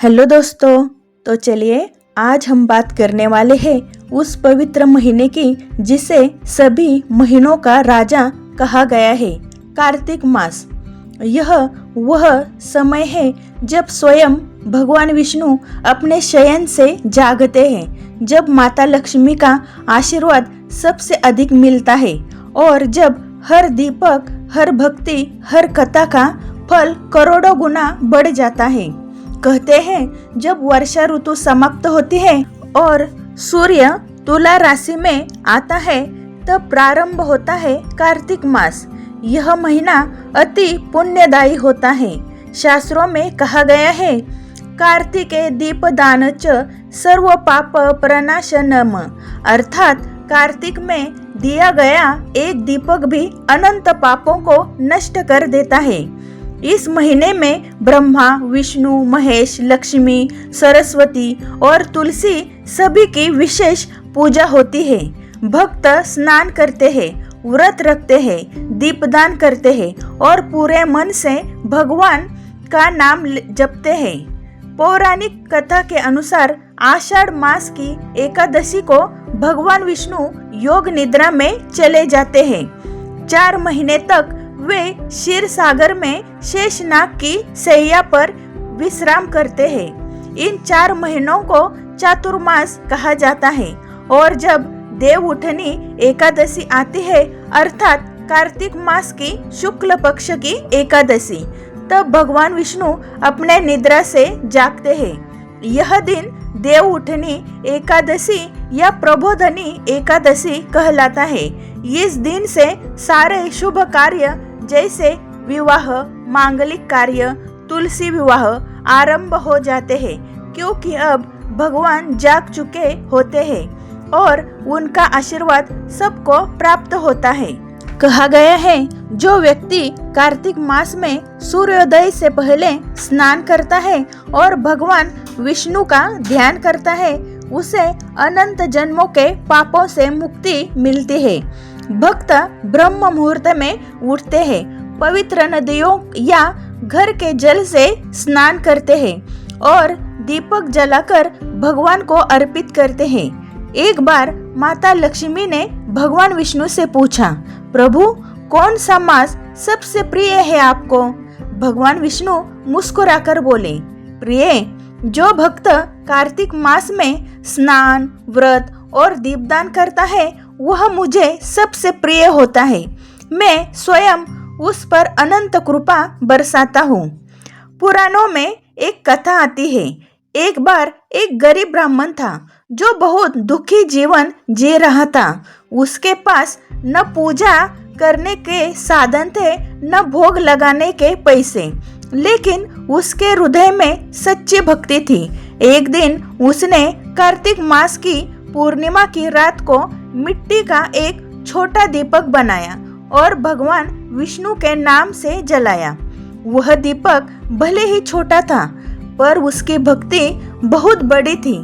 Hello दोस्तों। तो चलिए आज हम बात करने वाले हैं उस पवित्र महीने की जिसे सभी महीनों का राजा कहा गया है, कार्तिक मास। यह वह समय है जब स्वयं भगवान विष्णु अपने शयन से जागते हैं, जब माता लक्ष्मी का आशीर्वाद सबसे अधिक मिलता है और जब हर दीपक, हर भक्ति, हर कथा का फल करोड़ों गुना बढ़ जाता है। कहते हैं जब वर्षा ऋतु समाप्त होती है और सूर्य तुला राशि में आता है तब प्रारंभ होता है कार्तिक मास। यह महीना अति पुण्यदायी होता है। शास्त्रों में कहा गया है, कार्तिके दीपदान च सर्व पाप प्रनाशनम, अर्थात कार्तिक में दिया गया एक दीपक भी अनंत पापों को नष्ट कर देता है। इस महीने में ब्रह्मा, विष्णु, महेश, लक्ष्मी, सरस्वती और तुलसी सभी की विशेष पूजा होती है। भक्त स्नान करते हैं, व्रत रखते हैं, दीपदान करते हैं और पूरे मन से भगवान का नाम जपते हैं। पौराणिक कथा के अनुसार आषाढ़ मास की एकादशी को भगवान विष्णु योग निद्रा में चले जाते हैं। 4 महीने तक वे क्षीर सागर में शेषनाग की शैया पर विश्राम करते हैं। इन 4 महीनों को चातुर्मास कहा जाता है और जब देव उठनी एकादशी आती है, अर्थात कार्तिक मास की शुक्ल पक्ष की एकादशी, तब भगवान विष्णु अपने निद्रा से जागते हैं। यह दिन देव उठनी एकादशी या प्रबोधनी एकादशी कहलाता है। इस दिन से सारे शुभ कार्य जैसे विवाह, मांगलिक कार्य, तुलसी विवाह आरंभ हो जाते हैं, क्योंकि अब भगवान जाग चुके होते हैं और उनका आशीर्वाद सबको प्राप्त होता है। कहा गया है जो व्यक्ति कार्तिक मास में सूर्योदय से पहले स्नान करता है और भगवान विष्णु का ध्यान करता है, उसे अनंत जन्मों के पापों से मुक्ति मिलती है। भक्त ब्रह्म मुहूर्त में उठते हैं, पवित्र नदियों या घर के जल से स्नान करते हैं और दीपक जलाकर भगवान को अर्पित करते हैं। एक बार माता लक्ष्मी ने भगवान विष्णु से पूछा, प्रभु कौन सा मास सबसे प्रिय है आपको? भगवान विष्णु मुस्कुराकर बोले, प्रिय, जो भक्त कार्तिक मास में स्नान, व्रत और दीपदान करता है वह मुझे सबसे प्रिय होता है। मैं स्वयं उस पर अनंत कृपा बरसाता हूँ। पुराणों में एक कथा आती है। एक बार एक गरीब ब्राह्मण था जो बहुत दुखी जीवन जी रहा था। उसके पास न पूजा करने के साधन थे, न भोग लगाने के पैसे, लेकिन उसके हृदय में सच्ची भक्ति थी। एक दिन उसने कार्तिक मास की पूर्णिमा की रात को मिट्टी का एक छोटा दीपक बनाया और भगवान विष्णु के नाम से जलाया। वह दीपक भले ही छोटा था, पर उसकी भक्ति बहुत बड़ी थी।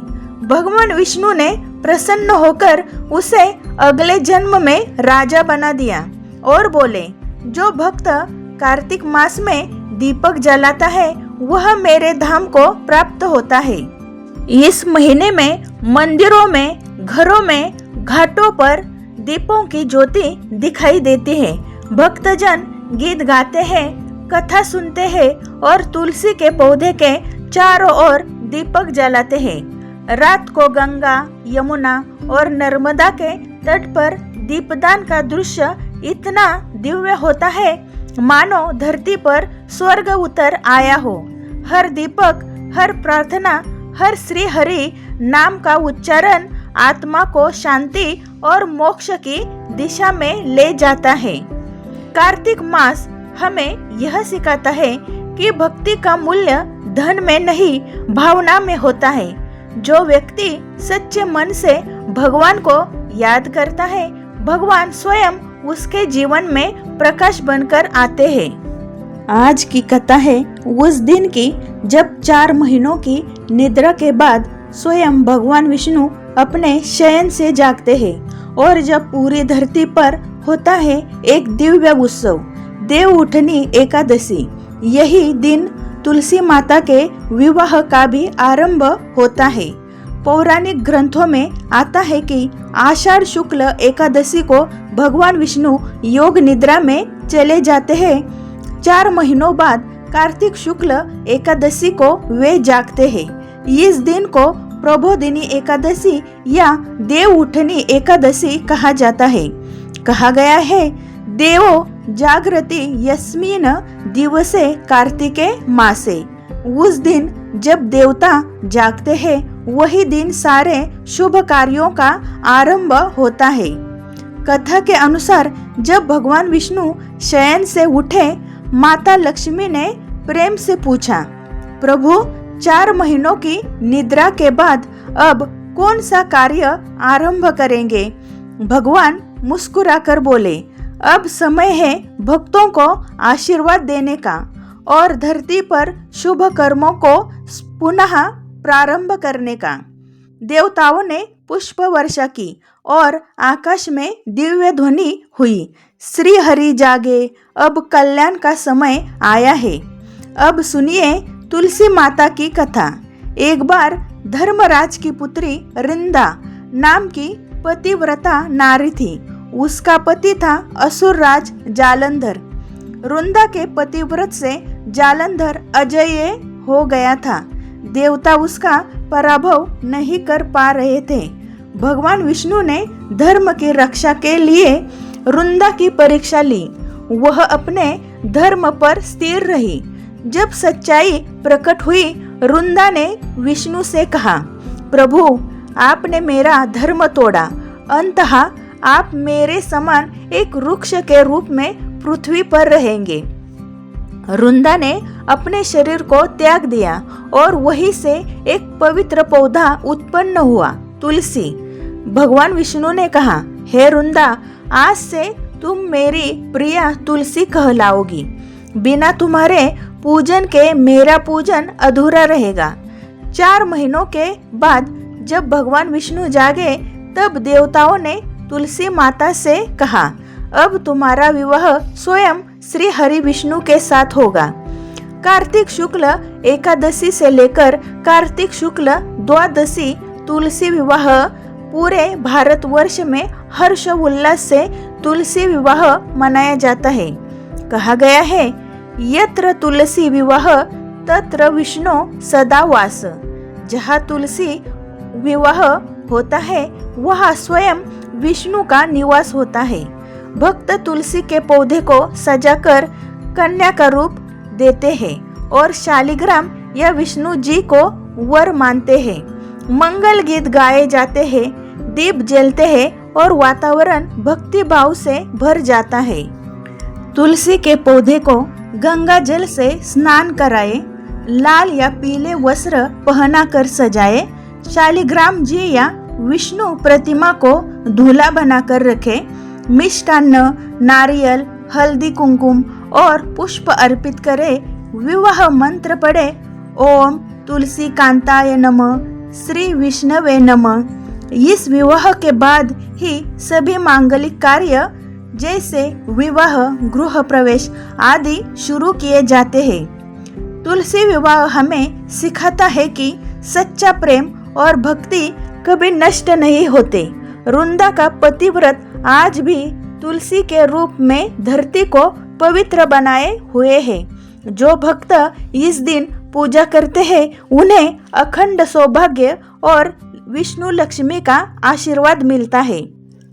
भगवान विष्णु ने प्रसन्न होकर उसे अगले जन्म में राजा बना दिया और बोले, जो भक्त कार्तिक मास में दीपक जलाता है वह मेरे धाम को प्राप्त होता है। इस महीने में मंदिरों में, घरों में, घाटों पर दीपों की ज्योति दिखाई देती है। भक्तजन गीत गाते हैं, कथा सुनते हैं और तुलसी के पौधे के चारों ओर दीपक जलाते हैं। रात को गंगा, यमुना और नर्मदा के तट पर दीपदान का दृश्य इतना दिव्य होता है मानो धरती पर स्वर्ग उतर आया हो। हर दीपक, हर प्रार्थना, हर श्री हरि नाम का उच्चारण आत्मा को शांति और मोक्ष की दिशा में ले जाता है। कार्तिक मास हमें यह सिखाता है कि भक्ति का मूल्य धन में नहीं, भावना में होता है। जो व्यक्ति सच्चे मन से भगवान को याद करता है, भगवान स्वयं उसके जीवन में प्रकाश बनकर आते हैं। आज की कथा है उस दिन की जब 4 महीनों की निद्रा के बाद स्वयं भगवान विष्णु अपने शयन से जागते हैं और जब पूरी धरती पर होता है एक दिव्य उत्सव, देव उठनी एकादशी। यही दिन तुलसी माता के विवाह का भी आरंभ होता है। पौराणिक ग्रंथों में आता है कि आषाढ़ शुक्ल एकादशी को भगवान विष्णु योग निद्रा में चले जाते हैं। 4 महीनों बाद कार्तिक शुक्ल एकादशी को वे जागते हैं। इस दिन को प्रबोधिनी एकादशी या देव उठनी एकादशी कहा जाता है। कहा गया है, देवो जागृति यस्मिन दिवसे कार्तिके मासे। उस दिन जब देवता जागते हैं वही दिन सारे शुभ कार्यों का आरंभ होता है। कथा के अनुसार जब भगवान विष्णु शयन से उठे, माता लक्ष्मी ने प्रेम से पूछा, प्रभु 4 महीनों की निद्रा के बाद अब कौन सा कार्य आरंभ करेंगे? भगवान मुस्कुराकर बोले, अब समय है भक्तों को आशीर्वाद देने का और धरती पर शुभ कर्मों को पुनः प्रारंभ करने का। देवताओं ने पुष्प वर्षा की और आकाश में दिव्य ध्वनि हुई, श्री हरि जागे, अब कल्याण का समय आया है। अब सुनिए तुलसी माता की कथा। एक बार धर्मराज की पुत्री रिंदा नाम की पतिव्रता नारी थी। उसका पति था असुरराज जालंधर। रुंदा के पतिव्रत से जालंधर अजेय हो गया था। देवता उसका पराभव नहीं कर पा रहे थे। भगवान विष्णु ने धर्म की रक्षा के लिए रुंदा की परीक्षा ली। वह अपने धर्म पर स्थिर रही। जब सच्चाई प्रकट हुई, रुंदा ने विष्णु से कहा, प्रभु आपने मेरा धर्म तोड़ा, अंततः आप मेरे समान एक वृक्ष के रूप में पृथ्वी पर रहेंगे। रुंदा ने अपने शरीर को त्याग दिया और वहीं से एक पवित्र पौधा उत्पन्न हुआ, तुलसी। भगवान विष्णु ने कहा, हे रुंदा, आज से तुम मेरी प्रिया तुलसी कहलाओगी। बिना तुम्हारे पूजन के मेरा पूजन अधूरा रहेगा। 4 महीनों के बाद जब भगवान विष्णु जागे, तब देवताओं ने तुलसी माता से कहा, अब तुम्हारा विवाह स्वयं श्री हरि विष्णु के साथ होगा। कार्तिक शुक्ल एकादशी से लेकर कार्तिक शुक्ल द्वादशी तुलसी विवाह पूरे भारतवर्ष में हर्ष उल्लास से तुलसी विवाह मनाया जाता है। कहा गया है, यत्र तुलसी विवाह तत्र विष्णु सदा वास। जहाँ तुलसी विवाह होता है वहाँ स्वयं विष्णु का निवास होता है। भक्त तुलसी के पौधे को सजाकर कन्या का रूप देते हैं और शालिग्राम या विष्णु जी को वर मानते हैं। मंगल गीत गाए जाते हैं, दीप जलते हैं और वातावरण भक्ति भाव से भर जाता है। तुलसी के पौधे को गंगा जल से स्नान कराए, लाल या पीले वस्त्र पहनाकर सजाए, शालिग्राम जी या विष्णु प्रतिमा को दूल्हा बनाकर रखे, मिष्टान्न, नारियल, हल्दी, कुमकुम और पुष्प अर्पित करे, विवाह मंत्र पढ़े, ओम तुलसी कांताय नमः, श्री विष्णवे नमः। इस विवाह के बाद ही सभी मांगलिक कार्य जैसे विवाह, गृह प्रवेश आदि शुरू किए जाते हैं। तुलसी विवाह हमें सिखाता है कि सच्चा प्रेम और भक्ति कभी नष्ट नहीं होते। रुंदा का पतिव्रत आज भी तुलसी के रूप में धरती को पवित्र बनाए हुए है। जो भक्त इस दिन पूजा करते हैं उन्हें अखंड सौभाग्य और विष्णु लक्ष्मी का आशीर्वाद मिलता है।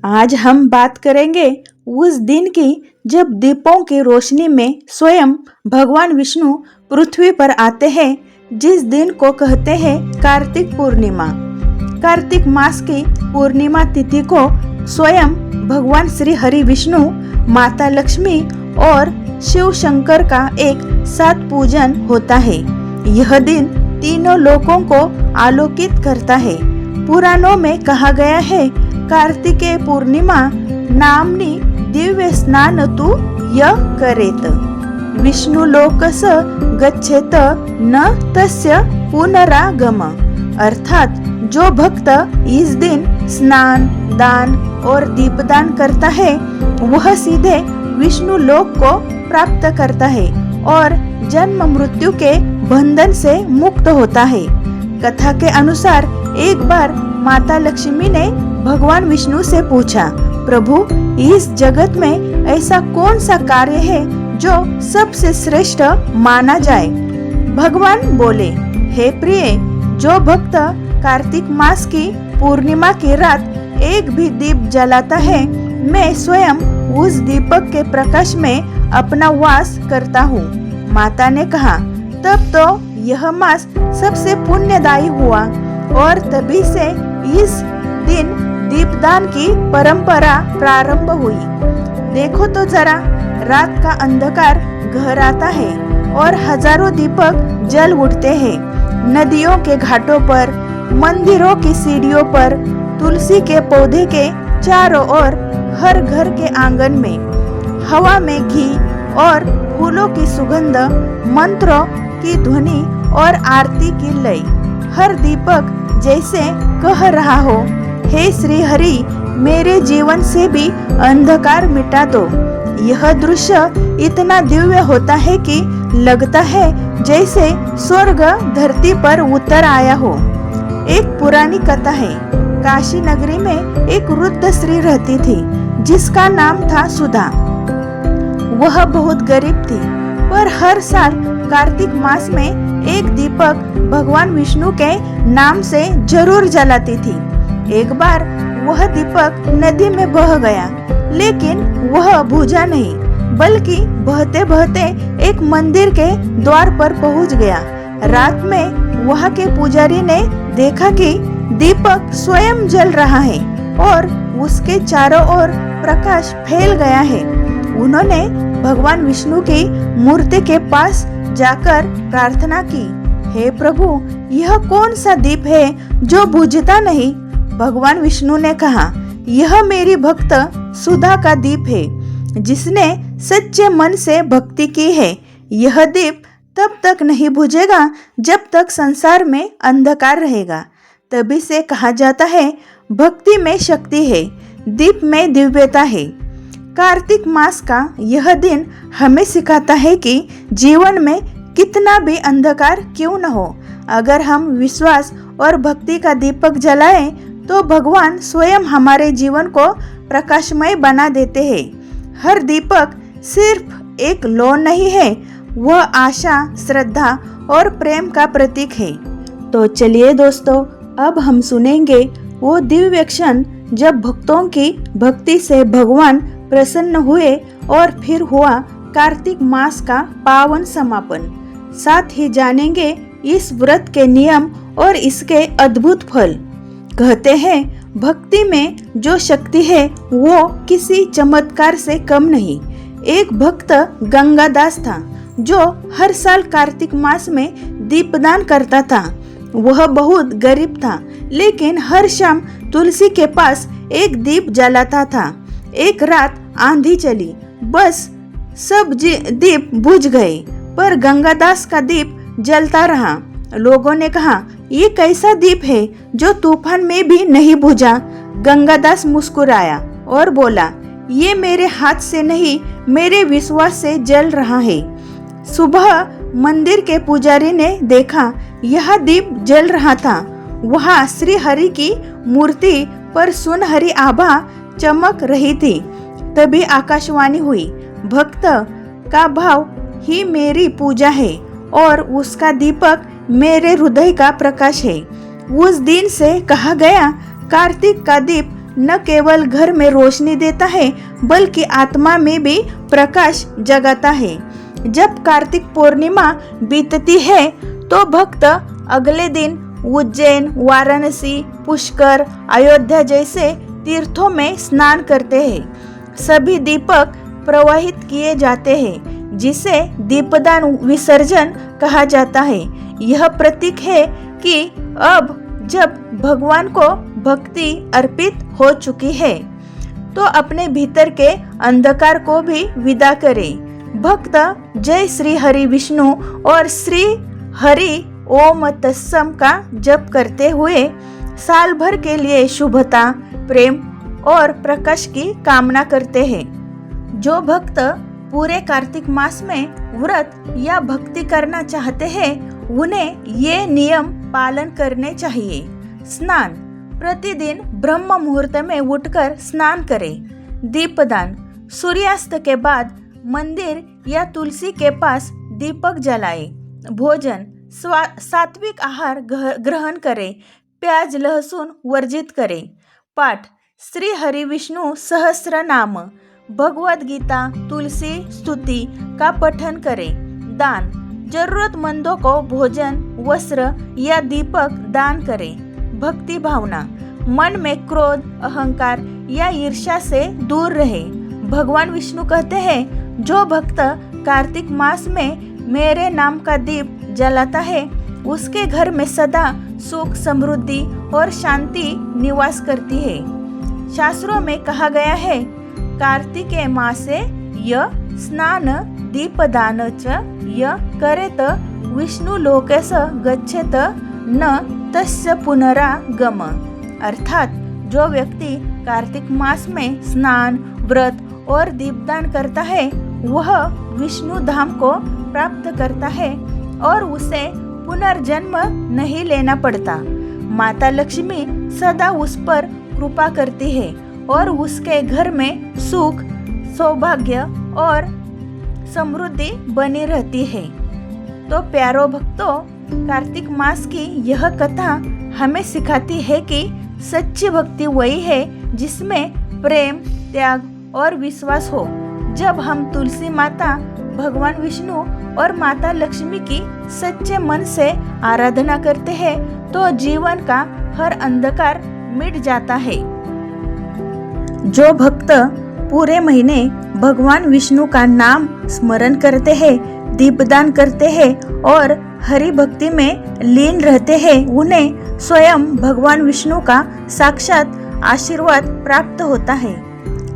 आज हम बात करेंगे उस दिन की जब दीपों की रोशनी में स्वयं भगवान विष्णु पृथ्वी पर आते हैं, जिस दिन को कहते हैं कार्तिक पूर्णिमा। कार्तिक मास की पूर्णिमा तिथि को स्वयं भगवान श्री हरि विष्णु, माता लक्ष्मी और शिव शंकर का एक साथ पूजन होता है। यह दिन तीनों लोकों को आलोकित करता है। पुराणों में कहा गया है, कार्तिके पूर्णिमा नामनी दिव्य स्नान तु य करेत विष्णु लोकस गच्छेत न तस्य पुनरागम। अर्थात जो भक्त इस दिन स्नान, दान और दीपदान करता है वह सीधे विष्णु लोक को प्राप्त करता है और जन्म मृत्यु के बंधन से मुक्त होता है। कथा के अनुसार एक बार माता लक्ष्मी ने भगवान विष्णु से पूछा, प्रभु, इस जगत में ऐसा कौन सा कार्य है जो सबसे श्रेष्ठ माना जाए? भगवान बोले, हे प्रिय, जो भक्त कार्तिक मास की पूर्णिमा की रात एक भी दीप जलाता है, मैं स्वयं उस दीपक के प्रकाश में अपना वास करता हूँ। माता ने कहा, तब तो यह मास सबसे पुण्यदायी हुआ और तभी से इस दिन दीपदान की परंपरा प्रारंभ हुई। देखो तो जरा, रात का अंधकार घर आता है और हजारों दीपक जल उठते हैं। नदियों के घाटों पर, मंदिरों की सीढ़ियों पर, तुलसी के पौधे के चारों ओर, हर घर के आंगन में, हवा में घी और फूलों की सुगंध, मंत्रों की ध्वनि और आरती की लय। हर दीपक जैसे कह रहा हो, हे श्री हरि, मेरे जीवन से भी अंधकार मिटा दो। यह दृश्य इतना दिव्य होता है कि लगता है जैसे स्वर्ग धरती पर उतर आया हो। एक पुरानी कथा है। काशी नगरी में एक वृद्ध स्त्री रहती थी जिसका नाम था सुधा। वह बहुत गरीब थी, पर हर साल कार्तिक मास में एक दीपक भगवान विष्णु के नाम से जरूर जलाती थी। एक बार वह दीपक नदी में बह गया, लेकिन वह बुझा नहीं, बल्कि बहते बहते एक मंदिर के द्वार पर पहुंच गया। रात में वहां के पुजारी ने देखा कि दीपक स्वयं जल रहा है और उसके चारों ओर प्रकाश फैल गया है। उन्होंने भगवान विष्णु की मूर्ति के पास जाकर प्रार्थना की, हे प्रभु, यह कौन सा दीप है जो बुझता नहीं? भगवान विष्णु ने कहा, यह मेरी भक्त सुधा का दीप है, जिसने सच्चे मन से भक्ति की है। यह दीप तब तक नहीं बुझेगा जब तक संसार में अंधकार रहेगा। तभी से कहा जाता है, भक्ति में शक्ति है, दीप में दिव्यता है। कार्तिक मास का यह दिन हमें सिखाता है कि जीवन में कितना भी अंधकार क्यों न हो, अगर हम विश्वास और भक्ति का दीपक जलाएं तो भगवान स्वयं हमारे जीवन को प्रकाशमय बना देते हैं। हर दीपक सिर्फ एक लौ नहीं है, वह आशा, श्रद्धा और प्रेम का प्रतीक है। तो चलिए दोस्तों, अब हम सुनेंगे वो दिव्य क्षण जब भक्तों की भक्ति से भगवान प्रसन्न हुए और फिर हुआ कार्तिक मास का पावन समापन। साथ ही जानेंगे इस व्रत के नियम और इसके अद्भुत फल। कहते हैं, भक्ति में जो शक्ति है वो किसी चमत्कार से कम नहीं। एक भक्त गंगादास था जो हर साल कार्तिक मास में दीपदान करता था। वह बहुत गरीब था, लेकिन हर शाम तुलसी के पास एक दीप जलाता था। एक रात आंधी चली, बस सब दीप बुझ गए, पर गंगादास का दीप जलता रहा। लोगों ने कहा, ये कैसा दीप है जो तूफान में भी नहीं बुझा? गंगादास मुस्कुराया और बोला, ये मेरे हाथ से नहीं, मेरे विश्वास से जल रहा है। सुबह मंदिर के पुजारी ने देखा, यह दीप जल रहा था। वहाँ श्री हरि की मूर्ति पर सुनहरी आभा चमक रही थी। तभी आकाशवाणी हुई, भक्त का भाव ही मेरी पूजा है और उसका दीपक मेरे हृदय का प्रकाश है। उस दिन से कहा गया, कार्तिक का दीप न केवल घर में रोशनी देता है, बल्कि आत्मा में भी प्रकाश जगाता है। जब कार्तिक पूर्णिमा बीतती है तो भक्त अगले दिन उज्जैन, वाराणसी, पुष्कर, अयोध्या जैसे तीर्थों में स्नान करते हैं। सभी दीपक प्रवाहित किए जाते हैं, जिसे दीपदान विसर्जन कहा जाता है। यह प्रतीक है कि अब जब भगवान को भक्ति अर्पित हो चुकी है तो अपने भीतर के अंधकार को भी विदा करें। भक्त जय श्री हरि विष्णु और श्री हरि ओम तत्सम का जप करते हुए साल भर के लिए शुभता, प्रेम और प्रकाश की कामना करते हैं। जो भक्त पूरे कार्तिक मास में व्रत या भक्ति करना चाहते हैं उन्हें ये नियम पालन करने चाहिए। स्नान, प्रतिदिन ब्रह्म मुहूर्त में उठकर स्नान करें। दीपदान, सूर्यास्त के बाद मंदिर या तुलसी के पास दीपक जलाएं। भोजन, सात्विक आहार ग्रहण करें। प्याज लहसुन वर्जित करें। पाठ, श्री हरि विष्णु सहस्त्र नाम, भगवद गीता, तुलसी स्तुति का पठन करें। दान, जरूरतमंदों को भोजन, वस्त्र या दीपक दान करें। भक्ति भावना, मन में क्रोध, अहंकार या ईर्ष्या से दूर रहे। भगवान विष्णु कहते हैं, जो भक्त कार्तिक मास में मेरे नाम का दीप जलाता है उसके घर में सदा सुख, समृद्धि और शांति निवास करती है। शास्त्रों में कहा गया है, कार्तिके मासे य स्नान दीपदान च य करेत विष्णु लोकेश गच्छेत न तस्य पुनरागम। अर्थात जो व्यक्ति कार्तिक मास में स्नान, व्रत और दीपदान करता है वह विष्णु धाम को प्राप्त करता है और उसे पुनर्जन्म नहीं लेना पड़ता। माता लक्ष्मी सदा उस पर कृपा करती है और उसके घर में सुख, सौभाग्य और समृद्धि बनी रहती है। तो प्यारो भक्तों, कार्तिक मास की यह कथा हमें सिखाती है कि सच्ची भक्ति वही है जिसमें प्रेम, त्याग और विश्वास हो। जब हम तुलसी माता, भगवान विष्णु और माता लक्ष्मी की सच्चे मन से आराधना करते हैं तो जीवन का हर अंधकार मिट जाता है। जो भक्त पूरे महीने भगवान विष्णु का नाम स्मरण करते हैं, दीपदान करते हैं और हरि भक्ति में लीन रहते हैं, उन्हें स्वयं भगवान विष्णु का साक्षात आशीर्वाद प्राप्त होता है।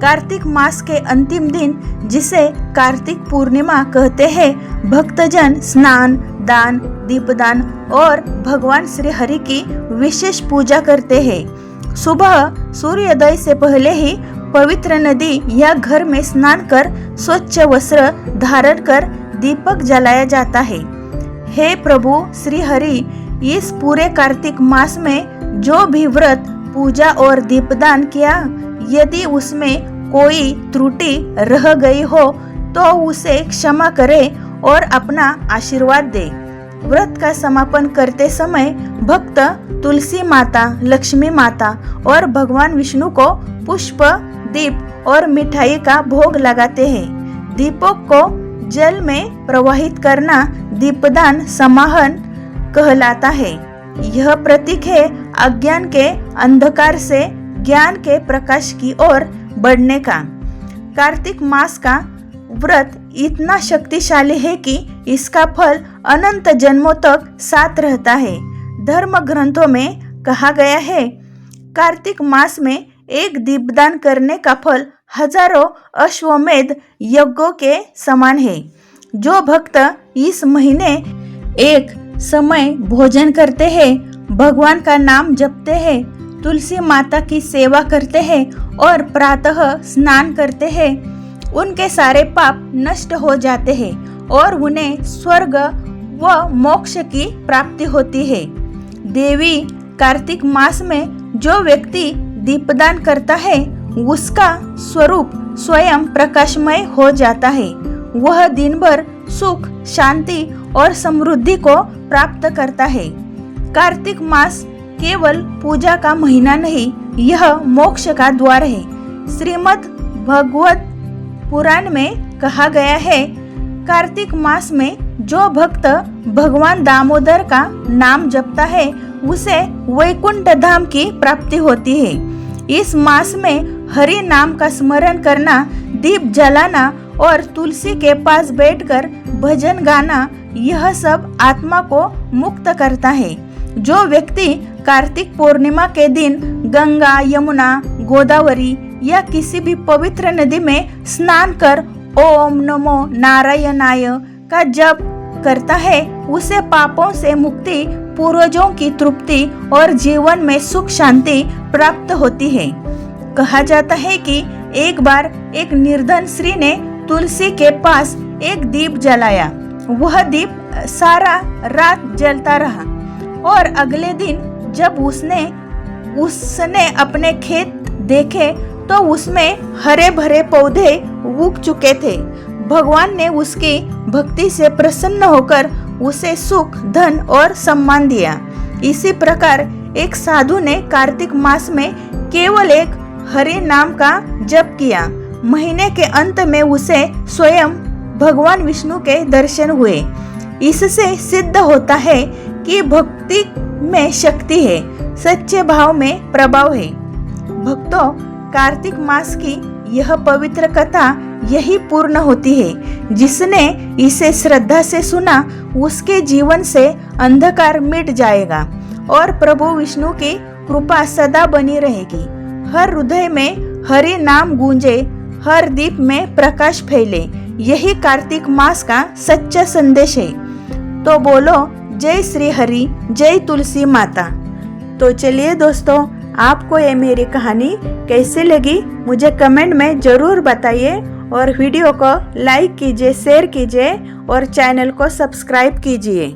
कार्तिक मास के अंतिम दिन, जिसे कार्तिक पूर्णिमा कहते हैं, भक्तजन स्नान, दान, दीपदान और भगवान श्री हरि की विशेष पूजा करते हैं। सुबह सूर्योदय से पहले ही पवित्र नदी या घर में स्नान कर स्वच्छ वस्त्र धारण कर दीपक जलाया जाता है। हे प्रभु श्री हरि, इस पूरे कार्तिक मास में जो भी व्रत, पूजा और दीपदान किया, यदि उसमें कोई त्रुटि रह गई हो तो उसे क्षमा करे और अपना आशीर्वाद दे। व्रत का समापन करते समय भक्त तुलसी माता, लक्ष्मी माता और भगवान विष्णु को पुष्प, दीप और मिठाई का भोग लगाते हैं। दीपों को जल में प्रवाहित करना दीपदान समाहन कहलाता है। यह प्रतीक है अज्ञान के अंधकार से ज्ञान के प्रकाश की ओर बढ़ने का। कार्तिक मास का व्रत इतना शक्तिशाली है कि इसका फल अनंत जन्मों तक साथ रहता है। धर्म ग्रंथों में कहा गया है, कार्तिक मास में एक दीपदान करने का फल हजारों अश्वमेध यज्ञों के समान है। जो भक्त इस महीने एक समय भोजन करते हैं, भगवान का नाम जपते हैं, तुलसी माता की सेवा करते हैं और प्रातः स्नान करते हैं, उनके सारे पाप नष्ट हो जाते हैं और उन्हें स्वर्ग व मोक्ष की प्राप्ति होती है। देवी, कार्तिक मास में जो व्यक्ति दीपदान करता है उसका स्वरूप स्वयं प्रकाशमय हो जाता है। वह दिन भर सुख, शांति और समृद्धि को प्राप्त करता है। कार्तिक मास केवल पूजा का महीना नहीं, यह मोक्ष का द्वार है। श्रीमद् भगवत पुराण में कहा गया है, कार्तिक मास में जो भक्त भगवान दामोदर का नाम जपता है उसे वैकुंठ धाम की प्राप्ति होती है। इस मास में हरि नाम का स्मरण करना, दीप जलाना और तुलसी के पास बैठकर भजन गाना, यह सब आत्मा को मुक्त करता है। जो व्यक्ति कार्तिक पूर्णिमा के दिन गंगा, यमुना, गोदावरी या किसी भी पवित्र नदी में स्नान कर ओम नमो नारायणाय का जप करता है, उसे पापों से मुक्ति, पूर्वजों की तृप्ति और जीवन में सुख शांति प्राप्त होती है। कहा जाता है कि एक बार एक निर्धन स्त्री ने तुलसी के पास एक दीप जलाया। वह दीप सारा रात जलता रहा। और अगले दिन जब उसने अपने खेत देखे तो उसमें हरे भरे पौधे उग चुके थे। भगवान ने उसकी भक्ति से प्रसन्न होकर उसे सुख, धन और सम्मान दिया। इसी प्रकार एक साधु ने कार्तिक मास में केवल एक हरि नाम का जप किया। महीने के अंत में उसे स्वयं भगवान विष्णु के दर्शन हुए। इससे सिद्ध होता है कि भक्ति में शक्ति है, सच्चे भाव में प्रभाव है। भक्तों, कार्तिक मास की यह पवित्र कथा यही पूर्ण होती है। जिसने इसे श्रद्धा से सुना उसके जीवन से अंधकार मिट जाएगा और प्रभु विष्णु की कृपा सदा बनी रहेगी। हर हृदय में हरि नाम गूंजे, हर दीप में प्रकाश फैले, यही कार्तिक मास का सच्चा संदेश है। तो बोलो जय श्री हरि, जय तुलसी माता। तो चलिए दोस्तों, आपको ये मेरी कहानी कैसे लगी मुझे कमेंट में ज़रूर बताइए और वीडियो को लाइक कीजिए, शेयर कीजिए और चैनल को सब्सक्राइब कीजिए।